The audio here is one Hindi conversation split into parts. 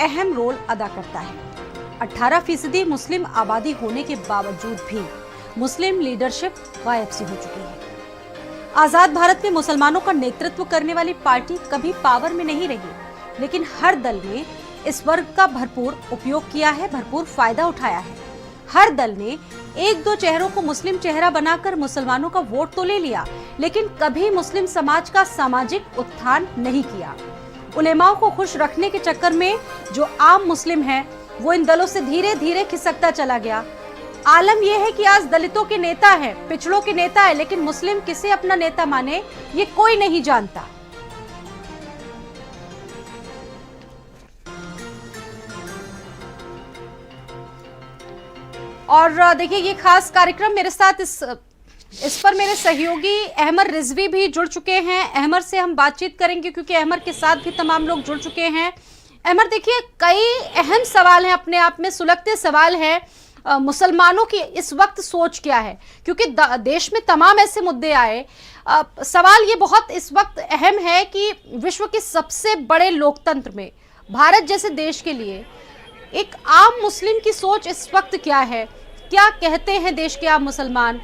अहम रोल अदा करता है। 18% मुस्लिम आबादी होने के बावजूद भी मुस्लिम लीडरशिप गायब सी हो चुकी है। आजाद भारत में मुसलमानों का नेतृत्व करने वाली पार्टी कभी पावर में नहीं रही, लेकिन हर दल ने इस वर्ग का भरपूर उपयोग किया है, भरपूर फायदा उठाया है। हर दल ने एक दो चेहरों को मुस्लिम चेहरा बनाकर मुसलमानों का वोट तो ले लिया, लेकिन कभी मुस्लिम समाज का सामाजिक उत्थान नहीं किया। उलेमाओं को खुश रखने के चक्कर में जो आम मुस्लिम है वो इन दलों से धीरे धीरे खिसकता चला गया। आलम यह है कि आज दलितों के नेता है, पिछड़ों के नेता है, लेकिन मुस्लिम किसे अपना नेता माने ये कोई नहीं जानता। और देखिए ये खास कार्यक्रम मेरे साथ इस पर मेरे सहयोगी अहमद रिजवी भी जुड़ चुके हैं। अहमद से हम बातचीत करेंगे क्योंकि अहमद के साथ भी तमाम लोग जुड़ चुके हैं। अहमद देखिए कई अहम सवाल हैं, अपने आप में सुलगते सवाल हैं। मुसलमानों की इस वक्त सोच क्या है, क्योंकि देश में तमाम ऐसे मुद्दे आए। सवाल ये बहुत इस वक्त अहम है कि विश्व के सबसे बड़े लोकतंत्र में भारत जैसे देश के लिए एक आम मुस्लिम की सोच इस वक्त क्या है, क्या कहते हैं देश के आम मुसलमान?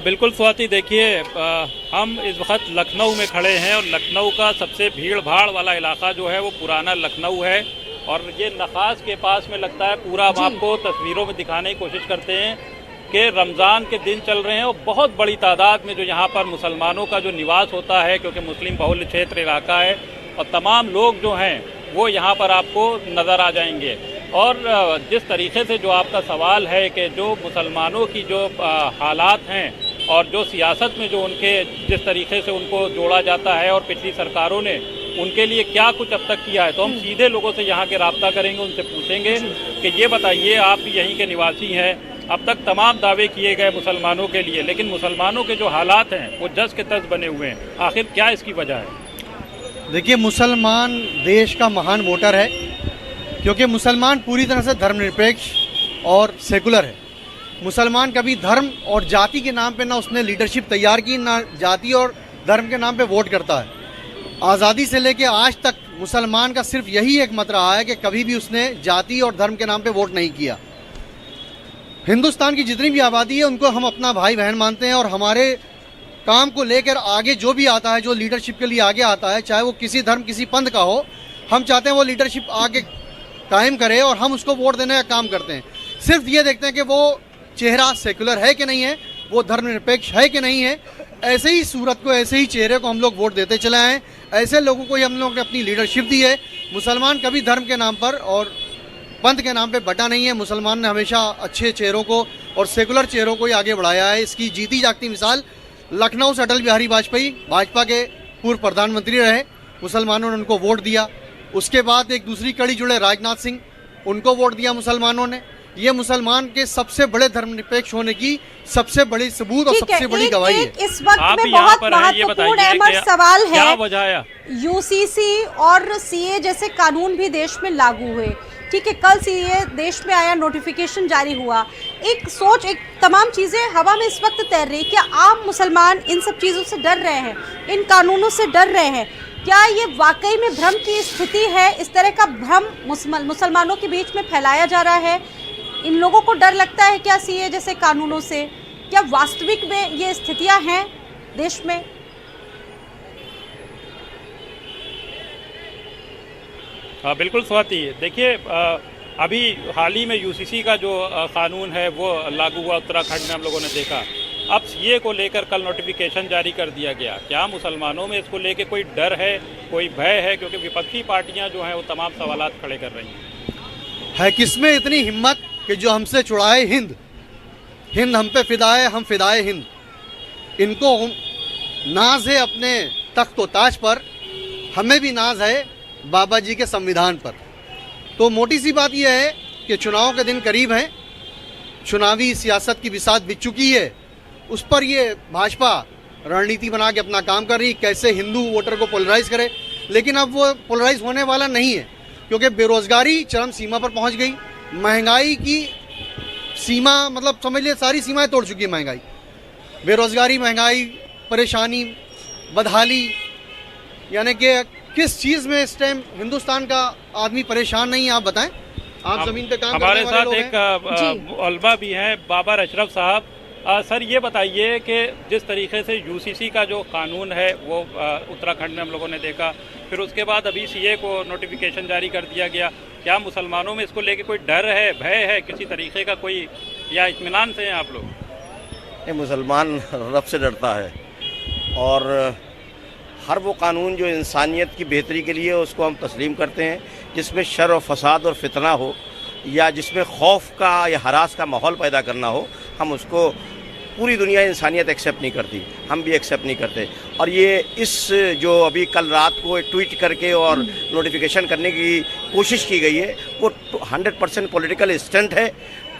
बिल्कुल स्वाति, देखिए हम इस वक्त लखनऊ में खड़े हैं और लखनऊ का सबसे भीड़ भाड़ वाला इलाका जो है वो पुराना लखनऊ है। और ये नखास के पास में लगता है पूरा। हम आपको तस्वीरों में दिखाने की कोशिश करते हैं कि रमज़ान के दिन चल रहे हैं और बहुत बड़ी तादाद में जो यहाँ पर मुसलमानों का जो निवास होता है, क्योंकि मुस्लिम बहुल क्षेत्र इलाका है, और तमाम लोग जो हैं वो यहाँ पर आपको नज़र आ जाएंगे। और जिस तरीके से जो आपका सवाल है कि जो मुसलमानों की जो हालात हैं और जो सियासत में जो उनके जिस तरीके से उनको जोड़ा जाता है और पिछली सरकारों ने उनके लिए क्या कुछ अब तक किया है, तो हम सीधे लोगों से यहाँ के रब्ता करेंगे, उनसे पूछेंगे कि ये बताइए, आप यहीं के निवासी हैं, अब तक तमाम दावे किए गए मुसलमानों के लिए, लेकिन मुसलमानों के जो हालात हैं वो जस के तस बने हुए हैं, आखिर क्या इसकी वजह है? देखिए, मुसलमान देश का महान वोटर है, क्योंकि मुसलमान पूरी तरह से धर्मनिरपेक्ष और सेकुलर है। मुसलमान कभी धर्म और जाति के नाम पे ना उसने लीडरशिप तैयार की, ना जाति और धर्म के नाम पे वोट करता है। आज़ादी से लेके आज तक मुसलमान का सिर्फ यही एक मत रहा है कि कभी भी उसने जाति और धर्म के नाम पे वोट नहीं किया। हिंदुस्तान की जितनी भी आबादी है उनको हम अपना भाई बहन मानते हैं, और हमारे काम को लेकर आगे जो भी आता है, जो लीडरशिप के लिए आगे आता है, चाहे वो किसी धर्म किसी पंथ का हो, हम चाहते हैं वो लीडरशिप आगे कायम करे और हम उसको वोट देने का काम करते हैं। सिर्फ ये देखते हैं कि वो चेहरा सेकुलर है कि नहीं है, वो धर्मनिरपेक्ष है कि नहीं है। ऐसे ही सूरत को, ऐसे ही चेहरे को हम लोग वोट देते चले आए हैं। ऐसे लोगों को ही हम लोग ने अपनी लीडरशिप दी है। मुसलमान कभी धर्म के नाम पर और पंथ के नाम पे बटा नहीं है। मुसलमान ने हमेशा अच्छे चेहरों को और सेकुलर चेहरों को ही आगे बढ़ाया है। इसकी जीती जागती मिसाल लखनऊ से अटल बिहारी वाजपेयी, भाजपा के पूर्व प्रधानमंत्री रहे, मुसलमानों ने उनको वोट दिया। उसके बाद एक दूसरी कड़ी जुड़े राजनाथ सिंह, उनको वोट दिया मुसलमानों ने। ये मुसलमान के सबसे बड़े धर्मनिरपेक्ष होने की सबसे बड़ी सबूत और सबसे बड़ी गवाही है। इस वक्त में बहुत महत्वपूर्ण अहम सवाल है, यूसीसी और सीए जैसे कानून भी देश में लागू हुए। ठीक है, कल सीए देश में आया, नोटिफिकेशन जारी हुआ, एक सोच, एक तमाम चीजें हवा में इस वक्त तैर रही। क्या आम मुसलमान इन सब चीजों से डर रहे हैं, इन कानूनों से डर रहे हैं? क्या ये वाकई में भ्रम की स्थिति है? इस तरह का भ्रम मुसलमानों के बीच में फैलाया जा रहा है? इन लोगों को डर लगता है क्या सीए जैसे कानूनों से? क्या वास्तविक में ये स्थितियां हैं देश में? हाँ बिल्कुल स्वाति, देखिए अभी हाल ही में यूसीसी का जो कानून है वो लागू हुआ उत्तराखंड में, हम लोगों ने देखा। अब सीए को लेकर कल नोटिफिकेशन जारी कर दिया गया। क्या मुसलमानों में इसको लेकर कोई डर है, कोई भय है? क्योंकि विपक्षी पार्टियां जो हैं वो तमाम सवालात खड़े कर रही हैं। है किसमें इतनी हिम्मत कि जो हमसे छुड़ाए हिंद, हिंद हम पे फिदा है, हम फिदाए हिंद। इनको नाज है अपने तख्त व ताज पर, हमें भी नाज है बाबा जी के संविधान पर। तो मोटी सी बात यह है कि चुनाव के दिन करीब हैं, चुनावी सियासत की बिसात बिछ चुकी है। उस पर ये भाजपा रणनीति बना के अपना काम कर रही, कैसे हिंदू वोटर को पोलराइज करे। लेकिन अब वो पोलराइज होने वाला नहीं है, क्योंकि बेरोजगारी चरम सीमा पर पहुंच गई, महंगाई की सीमा, मतलब समझ लीजिए सारी सीमाएं तोड़ चुकी है महंगाई। बेरोजगारी, महंगाई, परेशानी, बदहाली, यानी कि किस चीज़ में इस टाइम हिंदुस्तान का आदमी परेशान नहीं है, आप बताएं। आप जमीन पे काम हमारे करने वाले साथ लोग एक जी। उलमा भी हैं, बाबर अशरफ साहब। सर ये बताइए कि जिस तरीके से यूसीसी का जो कानून है वो उत्तराखंड में हम लोगों ने देखा, फिर उसके बाद अभी सीए को नोटिफिकेशन जारी कर दिया गया, क्या मुसलमानों में इसको लेके कोई डर है, भय है किसी तरीके का कोई, या इत्मीनान से हैं आप लोग? ये मुसलमान रब से डरता है और हर वो कानून जो इंसानियत की बेहतरी के लिए उसको हम तस्लीम करते हैं, जिसमें शर और फसाद और फितना हो या जिसमें खौफ का या हरास का माहौल पैदा करना हो, हम उसको पूरी दुनिया इंसानियत एक्सेप्ट नहीं करती, हम भी एक्सेप्ट नहीं करते। और ये इस जो अभी कल रात को एक ट्वीट करके और नोटिफिकेशन करने की कोशिश की गई है, वो 100% पॉलिटिकल स्टंट है।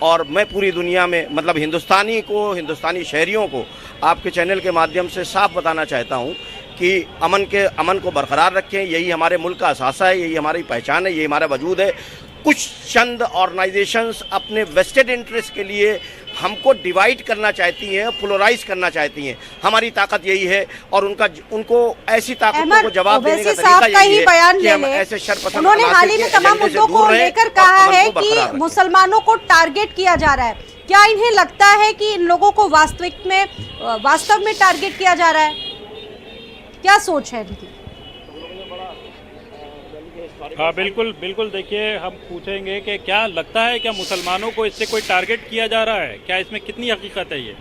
और मैं पूरी दुनिया में मतलब हिंदुस्तानी शहरियों को आपके चैनल के माध्यम से साफ बताना चाहता हूँ कि अमन को बरकरार रखें, यही हमारे मुल्क का असासा है, यही हमारी पहचान है, यही हमारा वजूद है। कुछ चंद ऑर्गेनाइजेशंस अपने वेस्टेड इंटरेस्ट के लिए हमको डिवाइड करना चाहती हैं, पोलराइज करना चाहती हैं। हमारी ताकत यही है और उनको ऐसी ताकतों को जवाब देने का तरीका यही है कि हम ऐसे शरपसंद उन्होंने हाल ही में तमाम मुद्दों को लेकर कहा है कि मुसलमानों को टारगेट किया जा रहा है। क्या इन्हें लगता है कि इन लोगों को वास्तव में टारगेट किया जा रहा है? क्या सोच है इनकी? हाँ बिल्कुल बिल्कुल, देखिए हम पूछेंगे कि क्या लगता है, क्या मुसलमानों को इससे कोई टारगेट किया जा रहा है, क्या इसमें कितनी हकीकत है? ये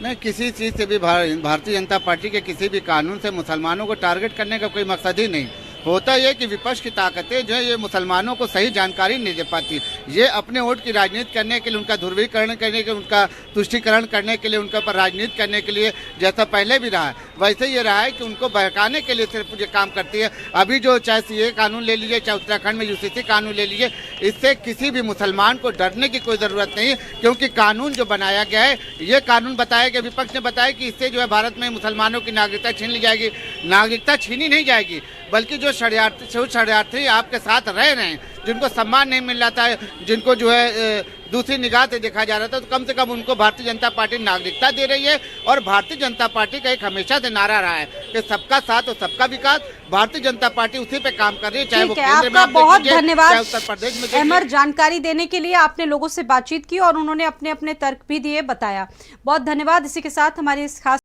नहीं, किसी चीज़ से भी भारतीय जनता पार्टी के किसी भी कानून से मुसलमानों को टारगेट करने का कोई मकसद ही नहीं होता। ये कि विपक्ष की ताकतें जो है ये मुसलमानों को सही जानकारी नहीं दे पाती। ये अपने वोट की राजनीति करने के लिए, उनका ध्रुवीकरण करने के लिए, उनका तुष्टीकरण करने के लिए, उनके ऊपर राजनीति करने के लिए, जैसा पहले भी रहा है वैसे ये रहा है कि उनको बहकाने के लिए सिर्फ ये काम करती है। अभी जो चाहे सीए कानून ले लीजिए, चाहे उत्तराखंड में यूसीसी कानून ले लीजिए, इससे किसी भी मुसलमान को डरने की कोई ज़रूरत नहीं, क्योंकि कानून जो बनाया गया है, ये कानून बताया गया, विपक्ष ने बताया कि इससे जो है भारत में मुसलमानों की नागरिकता छीन ली जाएगी। नागरिकता छीनी नहीं जाएगी, बल्कि जो शरणार्थी आपके साथ रह रहे हैं, जिनको सम्मान नहीं मिल रहा था, जिनको जो है दूसरी निगाह से देखा जा रहा था, तो कम से कम उनको भारतीय जनता पार्टी नागरिकता दे रही है। और भारतीय जनता पार्टी का एक हमेशा से नारा रहा है कि सबका साथ और सबका विकास। भारतीय जनता पार्टी उसी पे काम कर रही है, चाहे वो केंद्र में, बहुत धन्यवाद उत्तर प्रदेश में। अमर, जानकारी देने के लिए आपने लोगों से बातचीत की और उन्होंने अपने अपने तर्क भी दिए, बताया। बहुत धन्यवाद। इसी के साथ हमारी इस खास